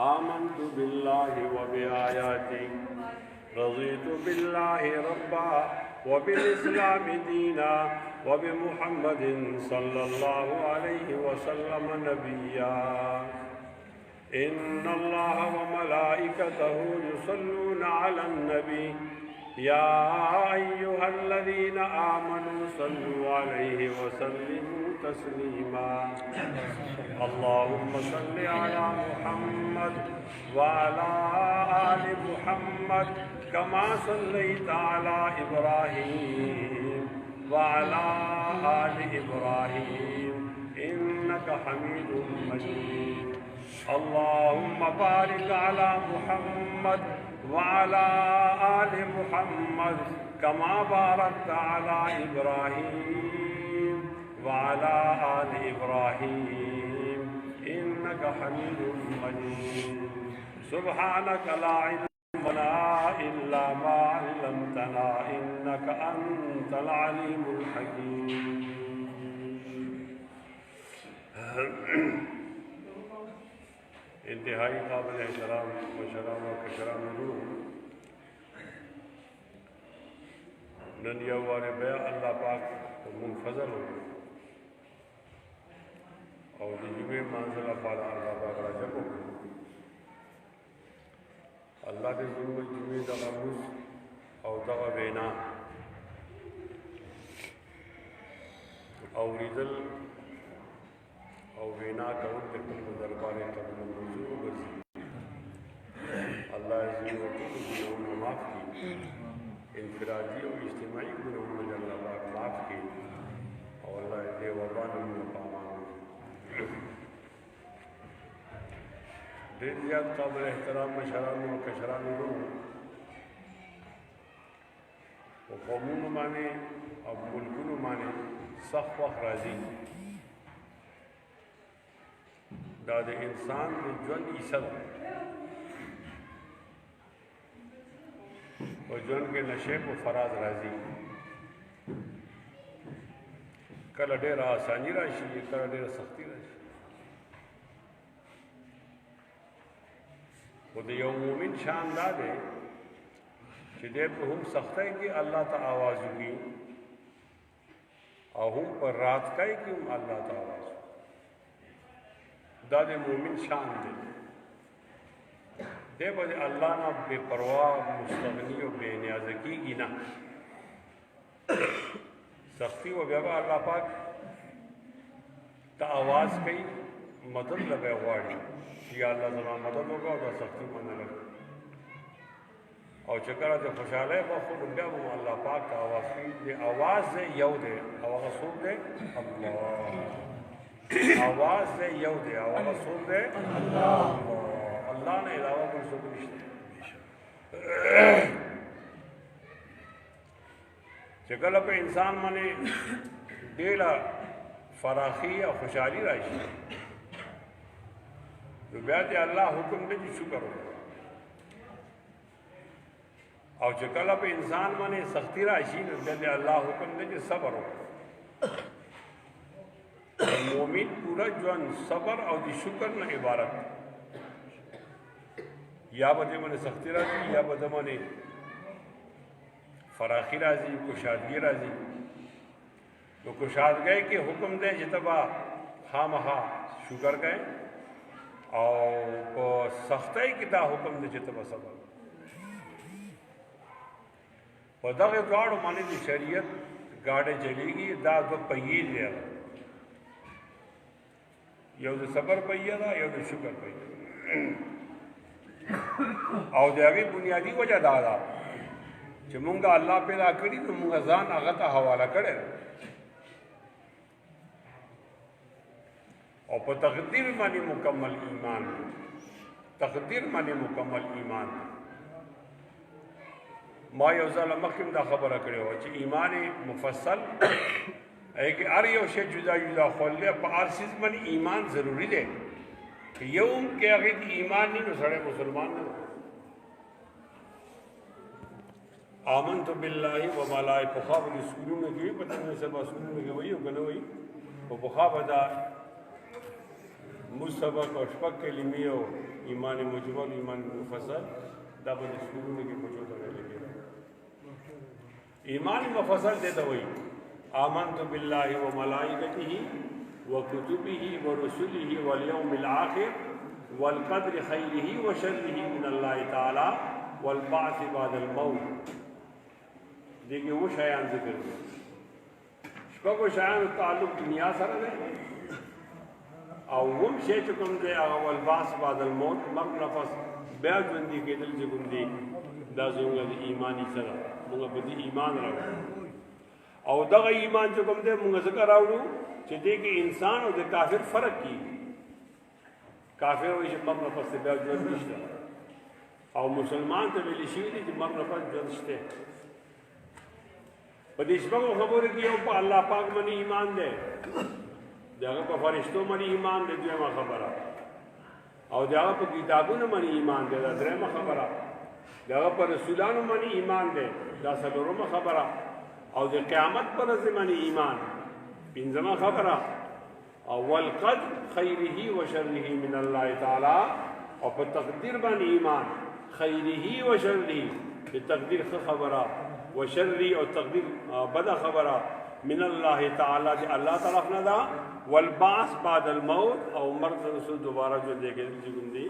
आमन्तु बिल्लाहि व बिआयाति रज़ीतु बिल्लाहि रब्बा व बिल इस्लामि दीना व बि मुहम्मदिन सल्लल्लाहु अलैहि वसल्लम नबिय्या। इन्नल्लाह व मलाइकतहु युसल्लूना अलन नबी या अय्युहल्लज़ीना आमनू सल्लू अलैहि वसल्लिमू तस्लीमा। अल्लाहुम्मा सल्लि अला मुहम्मद व अला आलि मुहम्मद कमा सल्लैता अला इब्राहीम व अला आलि इब्राहीम इन्नका हमीदुम मजीद। अल्लाहुम्मा बारिक अला मुहम्मद व अला आलि मुहम्मद कमा बारकता अला इब्राहीम व अला आलि इब्राहीम इन्नका हमीदुम मजीद। सुब्हानका ला इल्म लना इल्ला मा अल्लमतना इन्नका अंतल अलीमुल हकीम। इंतहाई काबिल एहतराम मुशर्रफ व करम रूह नंदिया वाले बया अल्लाह पाक मुनफजल हो और जुमे मंजिला पाला अल्लाह पाक राजब हो अल्लाह के जुमे दगा मुझ और दगा बेना और इजल और वेना कौन तकल दरबार कबल मंजूर बसी अल्लाह गुनाहों माफ़ की इनफरादी और इज्तिमाई गुनाहों अल्लाह माफ़ की और अल्लाह दे वबान पामान दिल ज़्याद काबिल एहतराम मशरान और कशरान रूह वो कौमों माने और मुल्कों माने सख्त वक्त राजी दाद इंसान के जन ईसद और जन के नशे को फराज राजी कल डेरा आसानी राशि कल डेरा सख्ती राशि खुद यो मोमिन शानदार है कि हम सख्त है कि अल्लाह ता आवाज़ की और हम पर रात का ही कि हम अल्लाह ता आवाज़ दादे मोमिन शान दे बजे अल्लाह ना बेपरवाह मुस्तगनी और बेनियाज की ना सख्ती व व्यवहार अल्लाह पाक ता आवाज़ कई मदद लगे वाड़ी या अल्लाह तला मदद होगा और सख्ती मन लगे और चकरा जो खुशहाल है वह खुद उन्हें वो अल्लाह पाक का आवाज़ की दे आवाज़ से यव दे आवाज़ सुन दे अल्लाह आवाज़ से यव दे आवाज़ सुन दे अल्लाह अल्लाह ने अलावा कोई सुख नहीं। चकल पे इंसान माने डेला फराखी या खुशहाली राशि तो ब्याज अल्लाह हुक्म दे जी शुक्र हो और चकल पे इंसान माने सख्ती राशि ब्याज अल्लाह हुक्म दे जी सब्र हो मोमिन पूरा जन सब्र और जी शुक्र न इबारत या बदे मने सख्ती राजी या बदे मने फराखी राजी कुशादगी राजी तो कुशाद गए कि हुक्म दे जितबा हाँ महा शुक्र गए और सख्ताई की दा हुक्म दे जितबा सब्र और दगे गाड़ माने की शरीयत गाड़े चलेगी दा दो पहिए लिया यो तो सब्र पहिया था यो तो शुक्र पहिया और जागे बुनियादी वजह दादा जो मुंगा अल्लाह पैदा करी तो मुंगा जान आगता हवाला करे और पर तकदीर मानी मुकम्मल ईमान तकदीर मानी मुकम्मल ईमान माँ योज़ाल मखिम दा खबर करे हो ची ईमान मुफसल है कि अर यो शे जुदा जुदा खोल ले पर हर चीज़ मन ईमान ज़रूरी दे यौम के आगे ईमान नहीं तो सारे मुसलमान नहीं आमन तो बिल्लाहि व मलाइ बुखाब स्कूलों में गई पता नहीं सब स्कूलों में गई वही होगा ना वही वो बुखाब अदा مسبق او شپږ کلمې او ایمان مجمل ایمان مفصل دا به سکولونو کې پوښتنه لګي ایمان مفصل دته وایي آمنت بالله وملائکته وكتبه ورسله واليوم الآخر والقدر خيره وشره من الله تعالى والبعث بعد الموت دیکھیں وہ شایان ذکر دے شپږو شایانو تعلق دنیا سره دی او هم شی چې کوم دی هغه والبعث بعد الموت مرګ نه پس بیا ژوندي کېدل چې کوم دی دا زموږ د ایماني سره موږ په دې ایمان راوړو او دغه ایمان چې کوم دی موږ ځکه راوړو چې دې کې انسان او د کافر فرق کی کافر وایي چې مرګ نه پس بیا ژوند نشته او مسلمان ته ویل شي چې مرګ نه پس ژوند شته په دې شپږو خبرو کې یو په الله پاک باندې ایمان دی دغه په فرشتو باندې ایمان دی دویمه خبره او دغه په کتابونو باندې ایمان دی دا دریمه خبره دغه په رسولانو باندې ایمان دی دا څلورمه خبره او د قیامت پر ورځ باندې ایمان پنځمه خبره او والقدر خیره و شره من الله تعالی او په تقدیر باندې ایمان خیره و شره د تقدیر خبره وشر او تقدیر بد خبره من الله تعالی دی الله طرف نه دا والبعث بعد الموت او مرد رسول دوباره جو دیکھے جن دی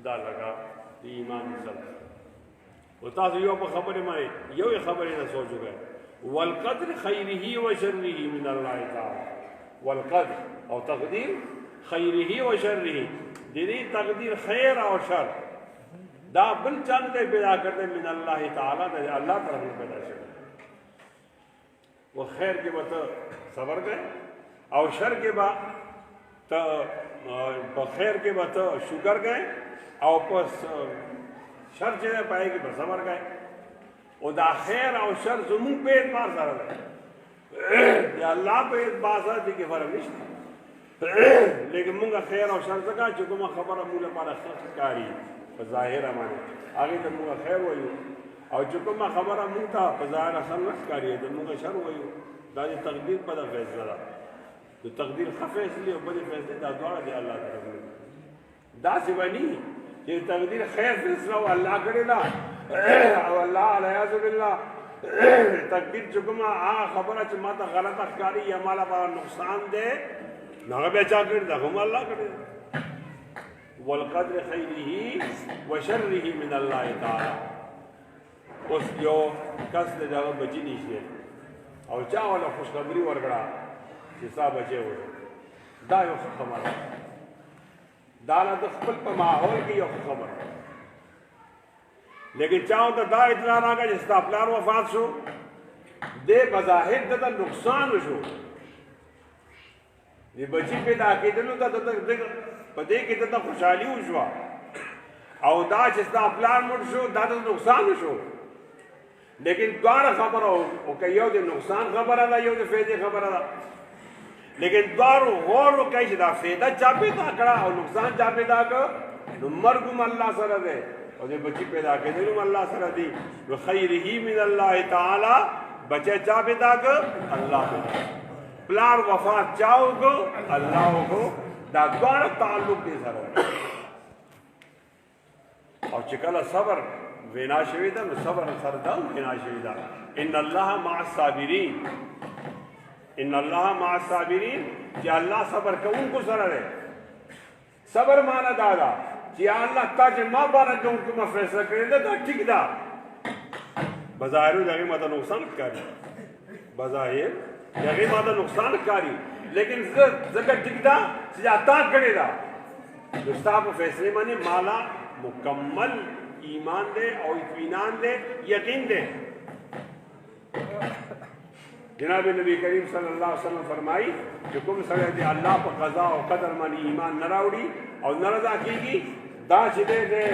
دا لگا دی ایمان سره او تاسو یو په خبره مې یو خبره نه سوچو غه والقدر خیره و شره من الله تعالی والقدر او تقدیر خیره و شره دی تقدیر خیر او شر دا بل چاند پیدا کرتے من اللہ تعالیٰ دا اللہ طرف پیدا شد وہ خیر کے بعد صبر گئے اور شر کے بعد خیر کے بعد شکر گئے اور پس شر چیزیں پائے کہ صبر گئے اور دا خیر اور شر زمون پہ اعتبار سارا گئے یا اللہ پہ اعتبار سارا دی کہ فرق نہیں لیکن منگا خیر اور شر سکا چکو میں خبر مولا پارا خط کاری ظاهر امانه هغه ته موږ خیر وایو او چې کومه خبره موږ ته په ظاهر اصل نه ښکاري ته موږ شر وایو دا د تقدیر په دغه فیصله ده د تقدیر ښه فیصله او بده فیصله دا دواړه دی الله تعالی داسې ونی چې تقدیر خیر فیصله او الله کړی دا او الله علیاذ بالله تقدیر چې کومه هغه خبره چې ماته غلطه ښکاري یا مالا په نقصان ده هغه بیا چا کړی دا هم الله کړی والقدر خیره و شره من الله تعالی اوس یو کس دغه بچی نشته او چا ولا خوشخبری ورکړه چې صاحب بچي و دا یو خبره دا د خپل په ماحول کې یو خبره لیکن چاو ته دا اطلاع راغی چې ستا پلار وفات شو دې بظاهر د نقصان شو دې بچی پیدا کېدلو ته په دې کې ته خوشحالي وشوه او دا چې ستا پلار مړ شو دا د نقصان شو لیکن دواړه خبره او یو د نقصان خبره ده یو د فایدې خبره ده لیکن دواړو غور وکړئ چې دا فایده چا پیدا کړه او نقصان چا پیدا کړ نو مرګ هم الله سره دی او دې بچي پیدا کېدل هم الله سره دی نو خیره من الله تعالی بچه چا پیدا کړ الله پیدا پلار وفات چاو کو الله کو دا دواړه تعلق دې سره او چې کله صبر وینا شوی دا نو صبر سره دا وینا شوی دا ان الله مع الصابرین ان الله مع الصابرین چې الله صبر کوونکو سره دی صبر معنا دا ده چې الله تا چې ما باندې کوم فیصله کړی دا ټیک ده بظاهر دغه ماته نقصان کوي بظاهر دغه ماته نقصان کوي لیکن زګر ټیک ده چې تا کړی دا دوستا په فیصله باندې مالا مکمل ایمان دے او اطمینان دے یقین دے جناب نبی کریم صلی اللہ علیہ وسلم فرمائی کہ کم سڑے دے اللہ پر قضاء و قدر مانی ایمان نہ راوڑی اور نہ رضا کی گی دا چدے دے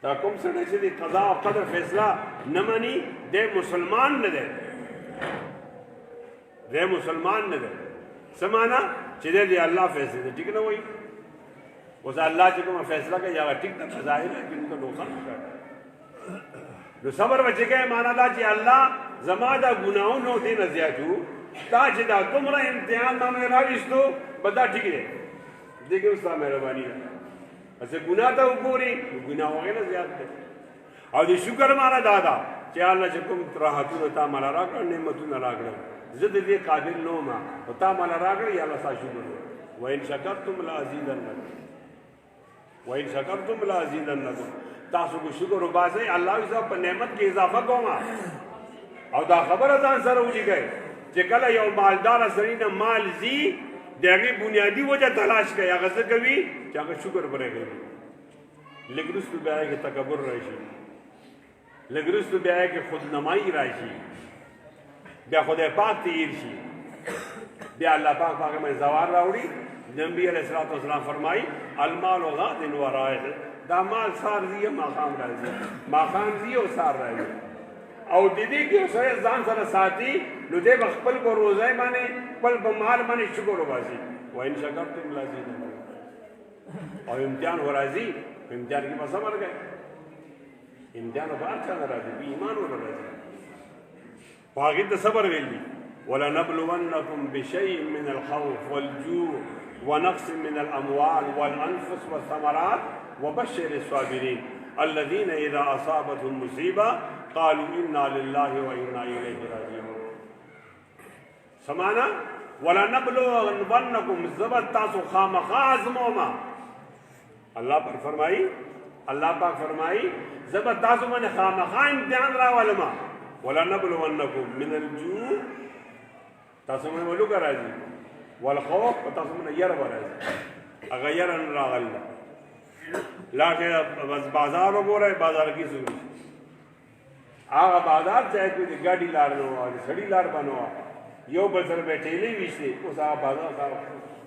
دا کم سڑے چدے قضاء و قدر فیصلہ نہ مانی دے مسلمان نہ دے مسلمان نہ دے سمانا چدے دے اللہ فیصلے دے ٹھیک نہ ہوئی اس اللہ چې کوم فیصله کوي هغه ټیک ده ظاهر ہے ان کو نقصان کوي نو صبر بچ گئے معنا دا چې الله زما دا ګناہوں دې نه زیاتو دا چې دا دومره امتحان ما مې راویستو به دا ټیک دی دې کې اوس ستا مهرباني ده پسې ګناه ته وګورې نو ګناه هغې نه زیات دی او د شکر معنا دا ده چې الله چې کوم راحتونه تا ماله راکړه نعمتونه راکړل زه د دې قابل نه وم خو تا ماله راکړه یا الله ستا شکر وإن شکرتم لأزیدنکم وإن شکرتم لأزیدنکم تاسو کو شکر وباسئ الله یې په نعمت کې اضافه کوم او دا خبره ځان سره ولیکئ چې کله یو مالدار سړي نه مال زی د هغې بنیادي وجه تلاش کوي هغه څه کوي چې هغه شکر پرې کوي لږ وروسته بیا یې کې تکبر راشي لږ وروسته بیا یې کې خودنمایي راشي بیا خدای پاک ته هیر شي بیا الله پاک په هغه باندې زوال راوړي نبی علیه الصلاۃ والسلام فرمایي المال غاد و رائح دا مال سار ځي ماښام راځي ماښام ځي او سار راځي او د دې کې سره ځان سره ساتي نو دې خپل په روزای باندې خپل په مال باندې شکر وباسي وإن شکرتم لأزیدنکم او امتحان ورازي امتحان کې په صبر کوي امتحان په هر چا نه راځي په ایمان ور راځي په هغې ته صبر ویل دي ولنبلونکم بشیء من الخوف والجوع ونقص من الأموال والأنفس والثمرات وبشر الصابرين الذين إذا أصابتهم مصيبة قالوا إنا لله وإنا إليه راجعون سمعنا ولنبلونکم زبر تاسو خامخا آزموما اللہ پر فرمائی اللہ پاک فرمائی زبر تاسو من خامخا امتحان راولما ولنبلونکم من الجوع تاسو من ولوک راځي والخوف تاسو من ير راځي اگر يرن راغل لاکه بس بازار وګورئ بازار کې څه هغه بازار چې کوي ګاډي لار نه وای سړی لار بنوا یو بل سره بیٹھېلې ویشته اوس هغه بازار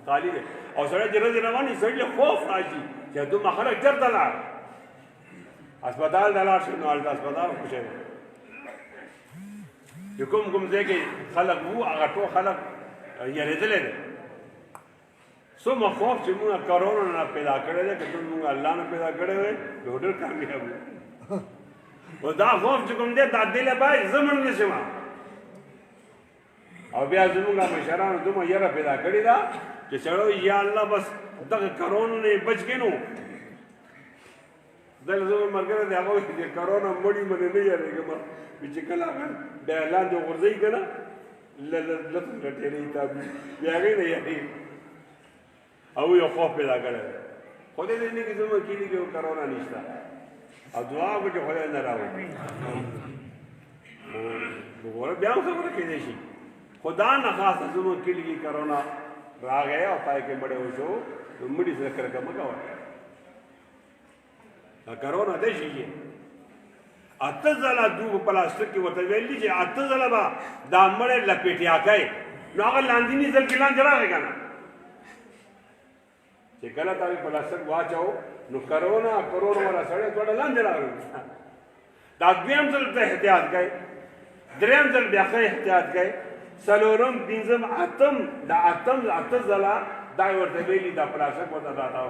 خالی دی او سړی جره رواني سړی خوف راځي چې دوه خلک چرته لاړ هسپتال دلار شنو ال هسپتال خوشاله چې کوم ځای کې خلک وو هغه ټول خلک یریدل څومره خوف چې موږ کرونا نه پیدا کړی دی که موږ الله نه پیدا کړی وی نو ډېر کامیاب وو او دا خوف چې کوم دی دا دل باید زمن نشم او بیا زموږ مشرانو دومره یره پیدا کړې ده چې سړی یا الله بس دغه کرونا نه بچ کې نو دلته زموږ ملګری دی هغه وایي چې کرونا مړي منې نه یارېږم چې کله هغه بیا لاندې غورځوي که نه لټېرې تا بیا هغې نه یارېږي او یو خوف پیدا کړی دی خدای دې نه کې زموږ کلي کې کرونا نشته او دعا وکړه چې خدای نه راوړي وګوره بیا هم خبره کېدای شي خدا نه خاصه زموږ کلي کې کرونا راغی او پای کې مړی وشو نو مړي سره کرکه مه کوه کرونا دی شي اته ځله دوی په پلاستیک کې ورته ویل دي چې اته ځله به دا مړی لپېټیا کوي نو هغه لاندیني ځل کې لاندې راغی که نه چې کله تا پلاستیک واچو نو کرونا والا سړی دواړه لاندې راغلل دا دویم ځل ته احتیاط کوي دریم ځل بیا ښه احتیاط کوي څلورم پنځم اتم دا اته ځله دا ورته ویلي دا پلاستیک ورته راته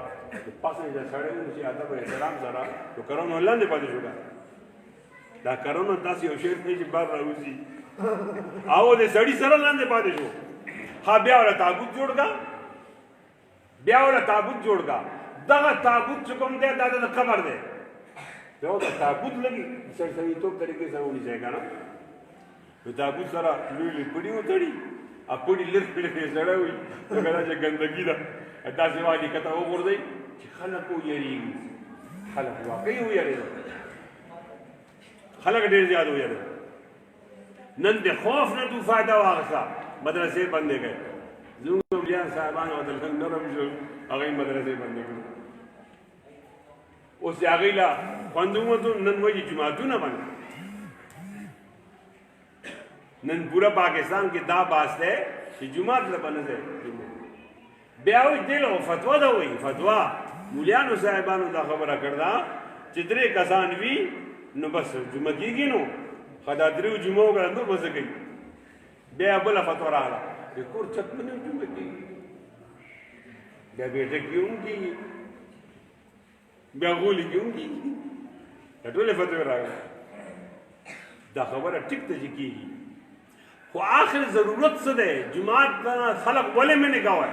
پاسه د سړی ونیسي ادب او احترام سره نو کرونا لاندې پاتې شو دا کرونا داسې یو شی دی چې بار راوځي او د سړي سره لاندې پاتې شو ها بیا ورته تابوت جوړ کا دغه تابوت چې کوم دی دا د قبر دی یو د تابوت لګي سړسړیتوب طریقې سره ونیسئ که نه نو تابوت سره لوی لوی پړي وتړي پړي لږ لږ سړی وي کله چې ګندګي ده داسې والي کته وغورځئ چې خلک ویریږي خلک واقعي ویرېدل خلک ډېر زیات ویرېدل نن د خوف نه تو فایده واخیسته مدرسې بندې کړې زموږ ملیان صاحبان او دلته نرم شول هغوی مدرسې بندې کړو اوس د هغوی له خوندومتو نن وایي جوماتونه بند نن پورا پاکستان کې دا باس دی چې جومات له بند دی بیا وایي دې له فتوا ده وایي فتوا مولیانو صاحبانو دا خبره کړده چې درې کسان وي نو بس جمعه کېږي نو ښه دا درېو جمعو کړه نور به څه کوي بیا بله فتوا راغله د کور چت نه جمعه کېږي بیا بیټه کې هم کېږي بیا غولي کې هم کېږي دا ټولې فتوې راغلې دا خبره ټیک ته چې کېږي خو آخر ضرورت څه دی جماعت ته خلق ولې مې نه کوی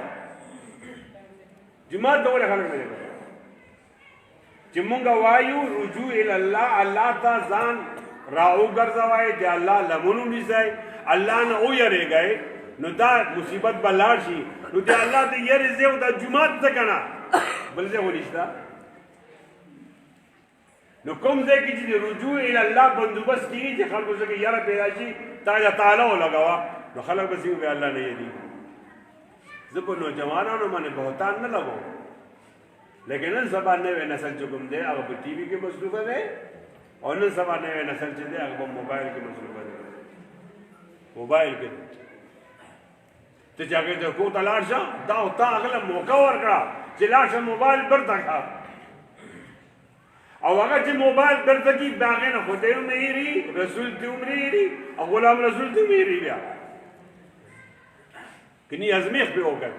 جماعت ته ولې خلق مې نه کوی چې مونږ وایو رجوع الله الله ته ځان راو ګرځوای چې الله لمونو نیسئ الله نه ویریږئ نو دا مصیبت به لاړ شي نو د الله ته یېرې ځې او دا جومات ته که نه بل ځای خو نشته نو کوم ځای کې چې د رجوع الله بندوبست کېږي چې خلکو څخه یره پیدا شي تا تعالی ولګوه نو خلک به ځي الله نه یېرېږي زه په نوجوانانو باندې بهتان نه لګوم لیکن نن سبا نوی نسل چې کوم دی هغه په ټي وي کې مصروفه دی او نن سبا نوی نسل چې دی هغه په موبایل کې مصروفه دی موبایل کې ته چې هغې ته کور ته لاړ شه دا او تا هغه له موقع ورکړه چې لاړ شه موبایل برته کړه او هغه چې موبایل برته کړي د هغې نه خدای هم هېري رسول دې هم هېري او غلام رسول دې هم هېري بیا که نی ازمیخ پې وکړ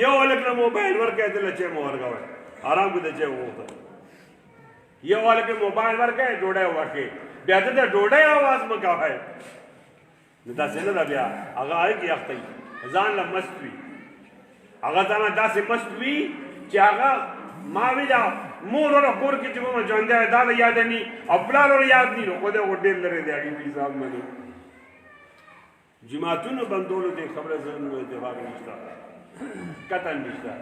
یو هلک له موبایل ورکړی ته له چای مو ورکوئ آرام کې د چای وغوښته یو هلک موبایل ورکړی ډوډۍ ورکړې بیا ته د ډوډۍ اواز مه کوئ نو داسې نه ده بیا هغه هغې کې اخته وي ځان له مست وي هغه ځانه داسې مست وي چې هغه ما وي دا مور وره کور کې چې کومه ژوندی دا د یاده ني او پلار وره یاد ني نو خدای خو ډېر لرې دی هغې په حساب باندې جماعتونو بندولو دې خبره زموږ اتفاق نشته قطعا نشته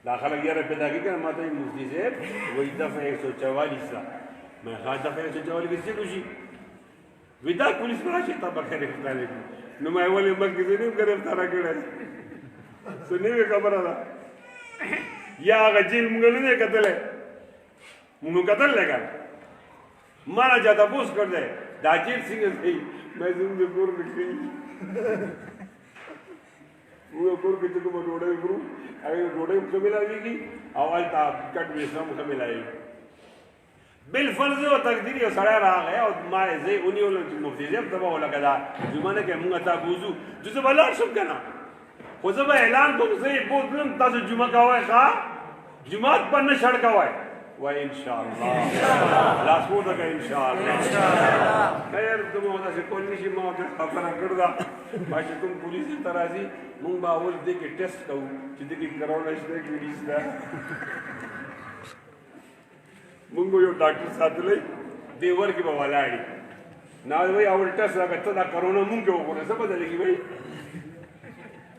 دا خلک یاره پیدا کړي که نه ما ته یې مفتي صاحب وایي دفعه 144 ده مې ښه دفعه 144 کې څه وشي وایي دا پولیس به راشي تا به ګرفتاره کړي نو ما یې ولې مخکې زه نه یم ګرفتاره کړی څه نوې خبره ده یا هغه جیل مونږ نه دی کتلی مونږ کتل دی که ما نه چا تپوس کړ دی دا جیل څنګه دی مې زموږ د کور کې کړي موږ کور کې چې کومه ډوډۍ خورو هغې ډوډۍ هم ښه میلاوېږي او هلته کټ ویسه هم ښه میلاوېږي بالفرض او تقدیر یو سړی راغی او ما یې زه یې ونیولم چې مفتي صاحب ته به ولکه دا جمعه نه کوې مونږ تا بوځو چې زه به لاړ شم که نه خو زه به اعلان کوم زه یې بوتلم تاسو جمعه کوئ ښه جومات پر نه شړ کوئ وای انشاءالله لاس پورته کړه انشاءالله خیر ته مو داسې کول نه شي ما ورته خبره کړې ده ما چې کوم پولیس ته راځي مونږ به اول دې کې ټیسټ کوو چې دې کې کرونا شته که نشته مونږ یو ډاکټر ساتلی دې ور کې به ولاړي نه وایي اول ټیسټ راکړه ته دا کرونا مونږ کې وګوره څه بدلېږي وایي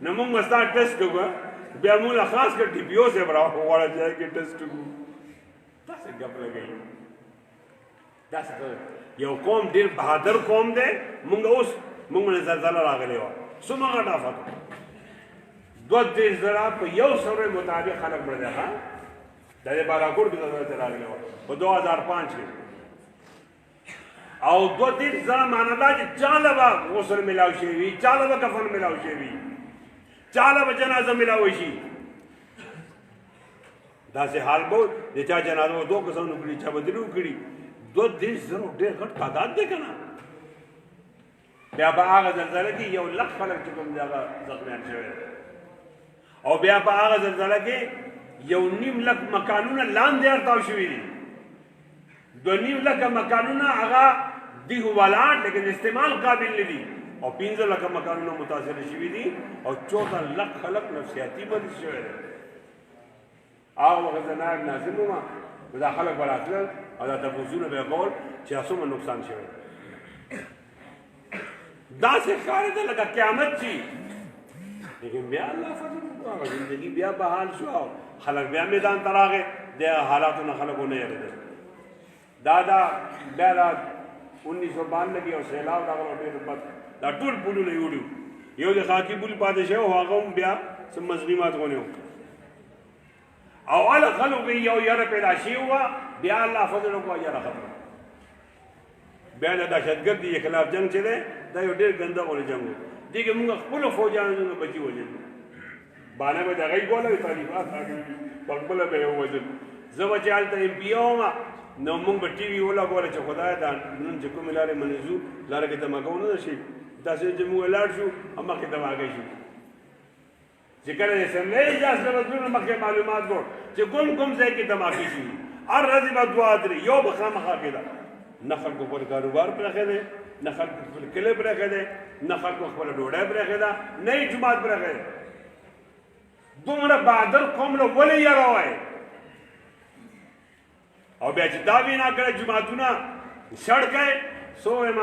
نه مونږ به ستا ټیسټ کوو بیا مونږ له خاص کر ټي پي او صاحب راوغواړه چې هغې کې ټیسټ کوو داسې ګپ لګوي داسې یو قوم ډېر بهادر قوم دی مونږ اوس مونږ باندې زلزله راغلی وه څومره غټ آفت و 32,000 په یو سوری مطابق خلک مړه دی ښه دا د بالاکوټ کې زلزله راغلی وه په 2005 کې او 32,000 معنا دا چې چاله به غسل میلاو شوي وي چاله به کفن میلاو شوي وي چاله به جنازه میلاوی شي داسې حال به د چا جنازه به 2 کسانو کړي چا به درې وکړي 32,000 ډېر غټ تعداد دی که نه بیا به هغه زلزله کې 100,000 خلک چې کوم دی هغه زخمیان شوی او بیا په هغه زلزله کې 1,500,000 مکانونه لاندې ارتاو شوي دي 2,500,000 مکانونه هغه دي ولاړ لیکن استعمال قابل نه دي او 15,000 مکانونه متاثر شوي دي او 14,00,000 خلک نفسیاتي مریض شوی دی هغه وخت زه نایب ناظم وم نو دا خلک به راتلل او دا تپوسونه به یې کول چې دا څومره نقصان شوی داسې ښکارېده لکه قیامت چې لیکن بیا الله فضل وکړو هغه زندګي بیا بحال شو او خلک بیا میدان ته راغې د حالاتو نه خلک ونه یېرېدل دا بیا دا 1992 کې یو سیلاب راغلو ډېر بد دا ټول پلونه یې وړي یو د خاکي پل پاتې شوی او هغه هم بیا څه مظلمات غونې وو او هله خلکو کې یو یره پیدا شوې وه بیا الله فضل وکړو یره ختمه بیا د دهشتګردي خلاف جنګ چې دی دا یو ډېر ګنده غونې جنګ و دې کې مونږ خپلو فوجیانو بچي وژل بانه به د هغوی کوله طالبان راغلي په خپله به یې ووژل زه به چې هلته ایم پي او وم نو مونږ به ټي وي ولګوله چې خدای دا نن چې کومې لارې باندې ځو لاره کې دماغه ونه شي داسې چې مونږ ولاړ شو او مخکې دماغه شو چې کله د اسمبلۍ اجلاس ته به تلو نو مخکې معلومات کړو چې کوم ځای کې دماغې شوي هر ورځې به 2 درې یو به خامخا کېده نه خلکو پر کاروبار پرېښی دی نه خلک خپل کلی پرېښی دی نه خلکو خپله ډوډۍ پرېښې ده نه یې جومات پرېښی دی دومره بهادر قوم له ولې یاروئ او بیا چې دا وینا کړی جوماتونه شړ کړئ څه وایم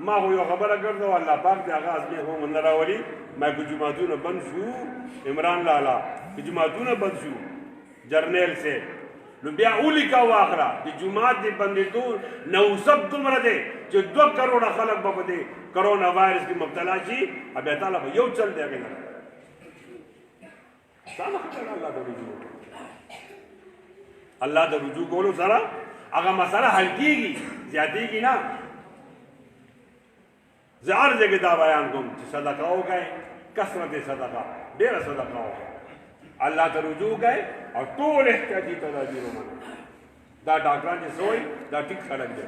ما خو یو خبره کړې وه الله پاک د هغه ازمېښت هم نه راولي ما که جوماتونه بند شو عمران لالا که جوماتونه بند شو جرنیل سے نو بیا ولیکه واخله د جومات د بندېدو نوسب دومره دی چې 2 کروڑه خلک به په دې کرونا وایرس کې مبتلا شي بیا تعالی به یو چل دی هغې نه دا نه خبره الله ته رجوع الله ته رجوع کولو سره هغه مسله حل کېږي زیاتېږي نه زه هر ځای کې دا بیان کوم چې صدقه وکړئ کثرت صدقه ډېره صدقه وکړئ الله ته رجوع کوئ او ټول احتیاطي تدابیر ومنئ دا ډاکټران چې څه وایي دا ټیک خلک دی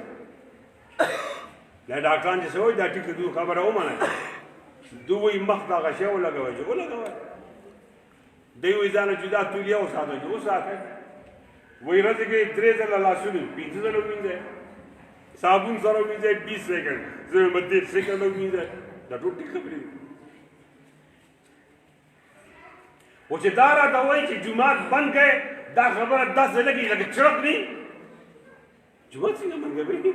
دا ډاکټران چې څه وایي دا ټیک دوی خبره ومنئ دوی وایي مخ ته هغه شی ولګوئ چې ولګوئ دوی وایي ځانه جدا تولیه وساتئ چې وساتئ وایي ورځې کې 3 ځله لاسونه 5 ځله ومینځئ صابون سره ومینځئ 20 سیکنډ زه وایم 30 سیکنډ ومینځئ دا ټول ټیک خبرې دي او چې دا راته وایي چې جومات بند کړئ دا خبره داسې لګي لکه چړک نه جومات څنګه بند کوي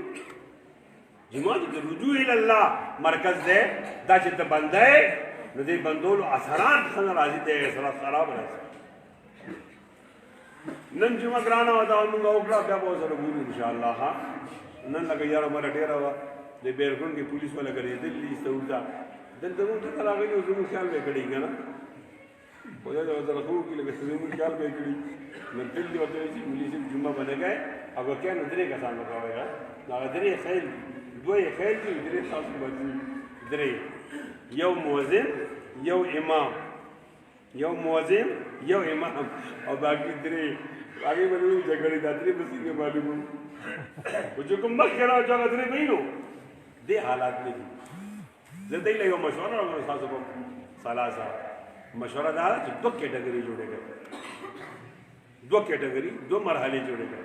جومات د رجوع الله مرکز دی دا چې ته بندی نو دې بندولو اثرات ښه نه راځي د اثرات خراب راځي نن جمعه ګرانه وه دا مونږ وکړه بیا به ورسره ګورو انشاءالله ها نن لکه یاره مره ډېره وه د بیرګون کې پولیس والا ګرځېدلي سعوده دلته مونږ ته راغلي او زموږ خیال به یې کړی که نه خدای دې ورسره ښه وکړي لکه زموږ خیال به یې کړي نو تل دې ورته وایي چې مولي صاحب جمعه به نه کوې او که کوې نو 3 کسان به کوئ هغه 3 خیل 2 یې خیل دي 3 تاسو به 3 یو مؤذن یو امام یو مؤذن یو امام او باقي 3 هغې به وایي جګړې دا 3 به څنګه معلوم خو چې کوم مخکې را چې هغه 3 به وي نو دې حالات نه دي زه دی له یو مشوره راغلم ستاسو په ثلاثه مشوره دا ده چې 2 کیټګري جوړې کړئ 2 کیټګري 2 مرحلې جوړې کړئ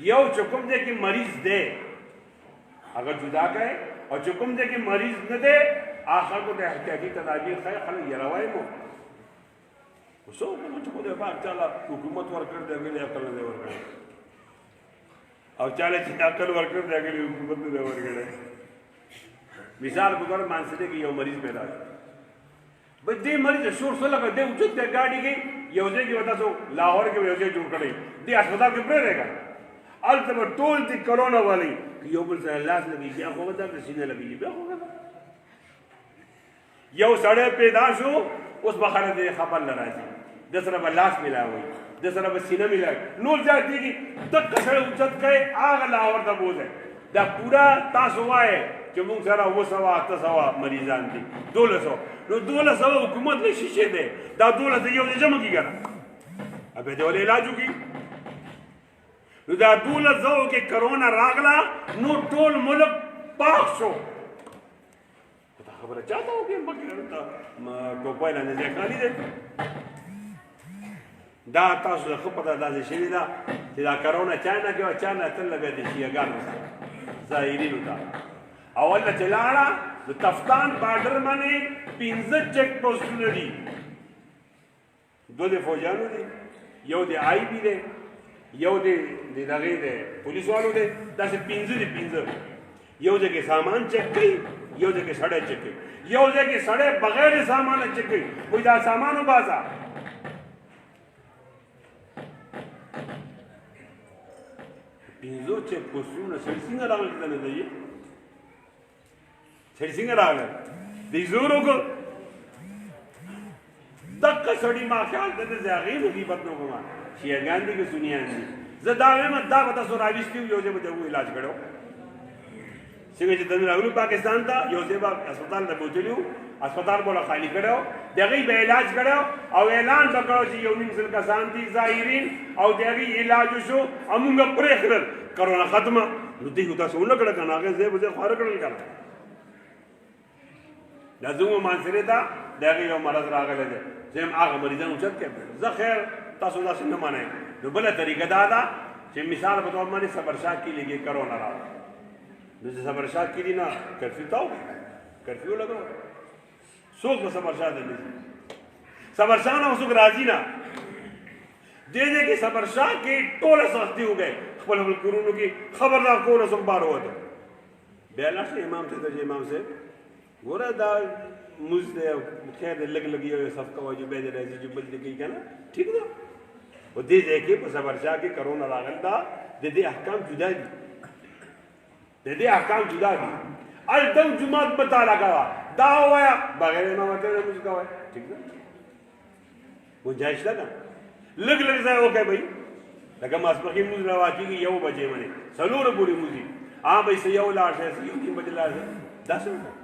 یو چې کوم دی کې مریض دی هغه جدا کړئ او چې کوم دی کې مریض نه دی آخر کو د احتیاطي تدابیر ښایي خلک یاروئ مو څه وکړو چې خدای پاک تعالی حکومت ورکړ دی هغې له عقل نه دی ورکړی او چاله چې عقل ورکړ دی هغې له حکومت نه دی ورکړی مثال په طور مانسدې کې یو مریض پیدا شو بس دې مریض شور څه لګه دی اوچت دی ګاډي کې یو ځای کې به تاسو لاهور کې به یو ځای جوړ کړی دې هسپتال کې پرېږدی هلته به ټول دې کرونا والی یو بل سره لاس لګي بیا خو به درته سینه لګېږي بیا خو یو سړی پیدا شو اوس به خلک دې خبر نه راځي د سره به لاس ملاوي د سره به سینه ملاوي نور زیاتېږي دقه سړی اوچت کوي هغه لاهور ته بوځئ دا پوره تاسو وایئ چې موږ سره 200 مریضان دي 1200 نو 1200 حکومت نه شي دی دا 1200 یو ځای جمع کړي که نه بیا دې ولې علاج وکړي نو دا 1200 کې کرونا راغله نو ټول ملک پاک شو دا خبره چا ته وکړي مخکې ټوپۍ لاندې ځای خالي دی دا تاسو ته ښه پته داسې شوې ده چې دا کرونا چا نه کوي چا نه تلله بیا د شیعهګانو سره ظاهرینو ته اول نه چې لاړه د تفتان بارډر باندې 15 چیک پوسټونه دي 2 د فوجیانو دي یو د آی بي دی یو د دغې د پولیس والو دی داسې 15 دي 15 یو ځای کې سامان چیک کوي یو ځای کې سړی چیک کوي یو ځای کې سړی بغیر د سامانه چیک کوي وایي دا سامان وباسه 15 چیک پوسټونه سړي څنګه راغلي که نه دی سړي څنګه راغلی دی زور وکړ دقه سړي ما خیال ته د هغې مصیبت نه وکړم شیعهګان دي که سنیان دي زه دا وایم دا به تاسو راویستي وو یو ځای به د هغو علاج کړی څنګه چې دننه راغلو پاکستان ته یو ځای به هسپتال ته بوتلي وو هسپتال به خالی کړی و د هغې به علاج کړی او اعلان به کړی چې 1.5 کسان دي ظاهرین او د هغې علاج وشو او مونږ پرېښودل کرونا ختمه نو دوی خو تاسو ونه کړه که نه هغې ځای به ځای خواره کړل که نه دا زموږ مانسرې ته د هغې یو مرض راغلی دی زه یم هغه مریضان اوچت کړی زه خیر تاسو داسې نه منئ نو بله طریقه دا ده چې مثال په طور باندې صبر شاه کې لږې کرونا راغله د صبر شاه کې دي نه کرفیو تاو کرفیو لګو څوک به صبر شاه دی صبر شاه نه څوک راضي نه دې دې کې صبر شاه کې ټوله سختي و گئے خپل خپل کورونو کې خبردار کونه سم بار وته بیا لاخ امام ته د امام سے ګوره دا موږ دې خیر دې لګ لګي یو صف کوي چې به دې راځي چې بل دې کوي کنه ٹھیک ده و دې دې کې په صبر شاه کې کرونا راغل دا د دې احکام جدا دي د دې احکام جدا دي الدم جمعات بتا لگا دا وایا بغیر امام ته موږ کوي ٹھیک ده گنجائش لگا لګ لګ ځای وکړي بھائی لکه ماسپخین موږ راوځي یو بجې باندې څلور پوری موږ به سه یو لاړ شي یو 3 بجې لاړ شي دا څه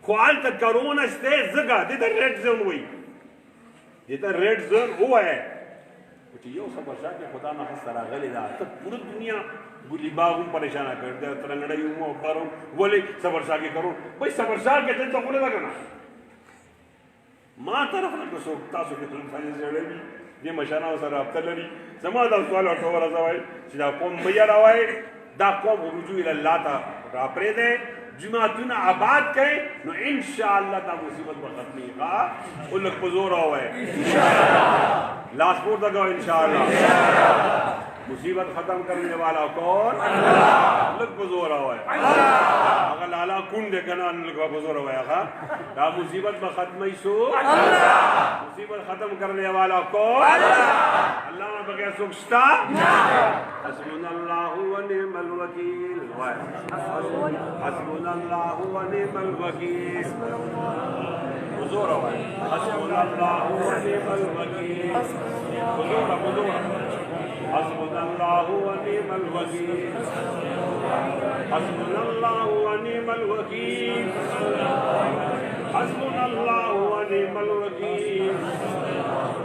خو هلته کرونا شته ځکه دې ته ریډ زون وایي دې ته ریډ زون ووایي چې یو صبر شاه کې خدا نه خسته راغلی دا ته پوره دنیا ګلی باغ هم پریشانه کړ دا ترنګړی هم او پرو ولې صبر شاه کې کرو بھائی صبر شاه کې ته خو نه لګنه ما طرف نه څوک تاسو کې ټول ځای جوړوي دې مشانه سره رابطه لري زما دا سوال او ټول راځوي چې دا قوم مې راوي دا قوم رجوع الى الله تا را پرې ده جماعتونه آباد کړي نو ان شاء الله دا مصیبت به ختمي ها ولک پزور اوه ان شاء الله لاس پور دغه ان شاء الله مصیبت ختم کرنے والا کون اللہ لک پزور اوه اگر لالا کون دے کنا لک پزور اوه ها دا مصیبت به ختمي سو اللہ مصیبت ختم کرنے والا کون اللہ اللہ نے بغیر سوچتا حسبنا اللہ ونعم الوکیل حسبنا اللہ ونعم الوکیل حضور حسبنا اللہ ونعم الوکیل حضور حسبنا اللہ ونعم الوکیل حسبنا اللہ ونعم الوکیل حسبنا اللہ ونعم الوکیل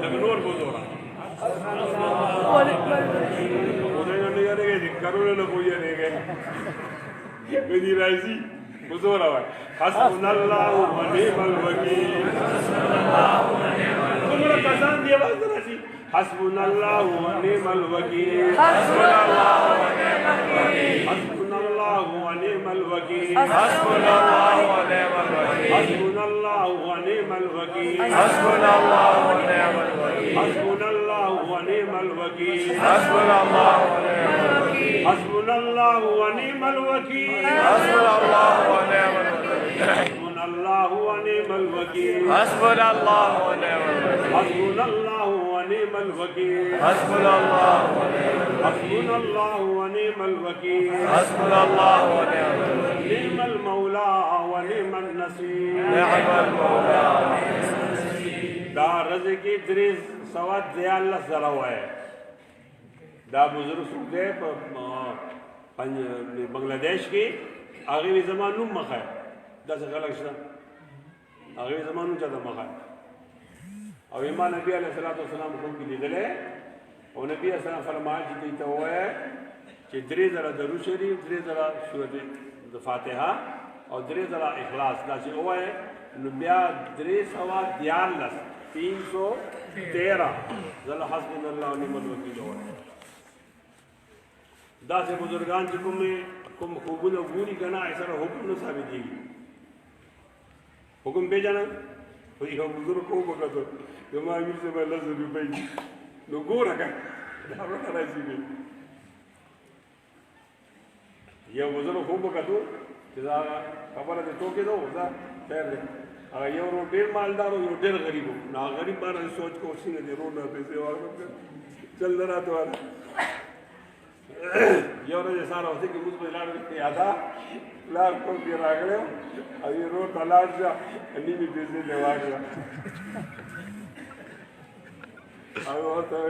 لیکن اور حضور کروڑوں لوگ یہ رہ گئے میری راضی حضور آواز حسبنا اللہ ونعم الوکیل تمہارا کسان دی آواز ذرا سی حسبنا اللہ ونعم الوکیل حسبنا اللہ ونعم الوکیل حسبنا اللہ ونعم الوکیل حسبنا اللہ ونعم الوکیل حسبنا اللہ ونعم الوکیل حسبنا اللہ ونعم الوکیل حسبنا اللہ ونعم الوکیل حسبنا اللہ ونعم الوکیل حسبنا اللہ ونعم الوکیل حسبنا اللہ ونعم الوکیل حسبنا اللہ ونعم الوکیل حسبنا اللہ ونعم الوکیل حسبنا اللہ ونعم الوکیل حسبنا اللہ حسبنا اللہ ونعم الوکیل حسبنا اللہ ونعم الوکیل نعم المولا ونعم النصير نعم المولا دا رزق دریس سواد دیا اللہ ذرا ہوا ہے دا بزرگ سوک دے بنگلہ دیش کی آغیوی زمان نوم مخای دا سے خلق شد آغیوی زمان نوم چاہتا مخای اور امام نبی علیہ السلام خون کی لیدلے اور نبی علیہ السلام فرمائے چی دیتا ہوا ہے چی دری ذرا درو شریف دری ذرا سورت فاتحہ اور دری ذرا اخلاص دا چی ہوا ہے نبیا دری سوا دیار لس 313 ذل حسبنا اللہ ونعم الوکیل ہوا ہے دا سے بزرگان چی کم خوبون گوری کنا ایسا حکم نہ ثابت دی حکم بے جانا وہی ہم بزرگ کو بکتو جو ماں امیر سے میں لفظ روپے نو گو رکھا دارو راسی بھی یہ بزرگ کو بکتو جزا خبر ہے تو کے دو دا خیر دے یہ رو دیر مالدار ہو یہ دیر غریب ہو نا غریب بارا سوچ کو اسی نے دے رو نہ پیسے والا چل رہا تو آرہا یہ ورځ ساره وته کې موږ په لار کې یادا لار کو دی راغله او یې رو تلاش اني می پیسې دی واغله او ورته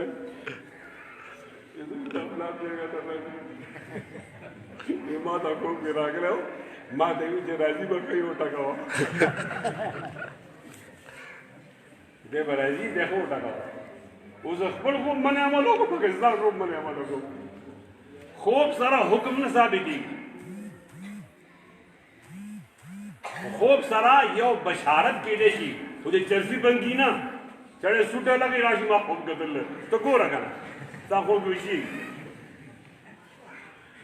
یې د خپل ځای ته یې ما تا کو دی راغله ما ته یې چې راځي به کوي وټاکاو دې راځي دغه وټاکاو اوس خپل کوم باندې عمل وکړو په ځان روم باندې عمل وکړو خوب سارا حکم نہ ثابت کی خوب سارا یو بشارت کی دے شی مجھے چرسی بنگی نا چڑے سوٹے لگے راشی ما خوب قتل تو کو رکھنا تا خوب وشی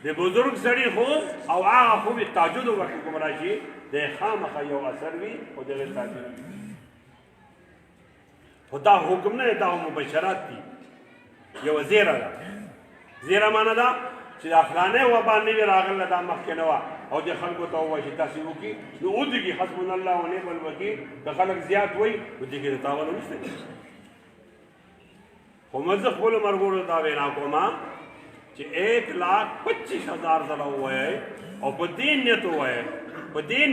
د بزرګ سړي خوب او هغه خوب تهجد وکړي کوم راشي د خامخا یو اثر وي او دغه تهجد خدا حکم نه دا مبشرات دي یو زیره ده زیره معنا ده چې د افغانۍ وبا نوي راغله دا مخکې نه وه او د خلکو ته ووایي چې داسې وکړي نو ودرېږي حسبنا الله ونعم الوکیل که خلک زیات وایي نو دې کې د تاوان نشته خو موږ زه خپلو ملګرو ته دا وینا کوم چې 1,25,000 ځله ووایئ او په دې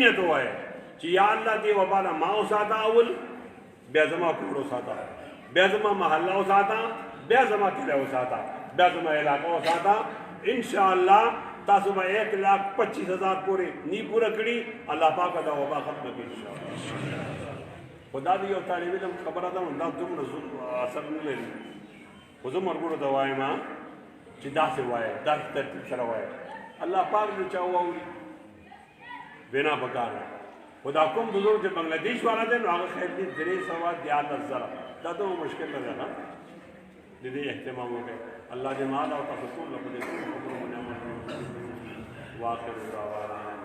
نیت ووایئ چې یا الله دې وبا نه ما وساته اول بیا زما کور وساته بیا زما محله وساته بیا زما کلی وساته بیا زما علاقه وساته انشاءالله تاسو به 1,25,000 پورې نی پوره کړي الله پاک دا وبا ختمه کړي انشاءالله خدا دې یو طالب علم خبره ده دا دومره اثر نه لري خو زه ملګرو ته وایم چې داسې وایه داسې ترتیب سره وایه الله پاک دې چا واوري وینا پکار ده خو دا کوم بزرګ چې بنګلادیش والا دی نو هغه خیر دې 314 زره دا دومره مشکل نه ده د دې اهتمام وکړئ الله دې مال او تاسو ټول په دې خبرو باندې واخر دعوانا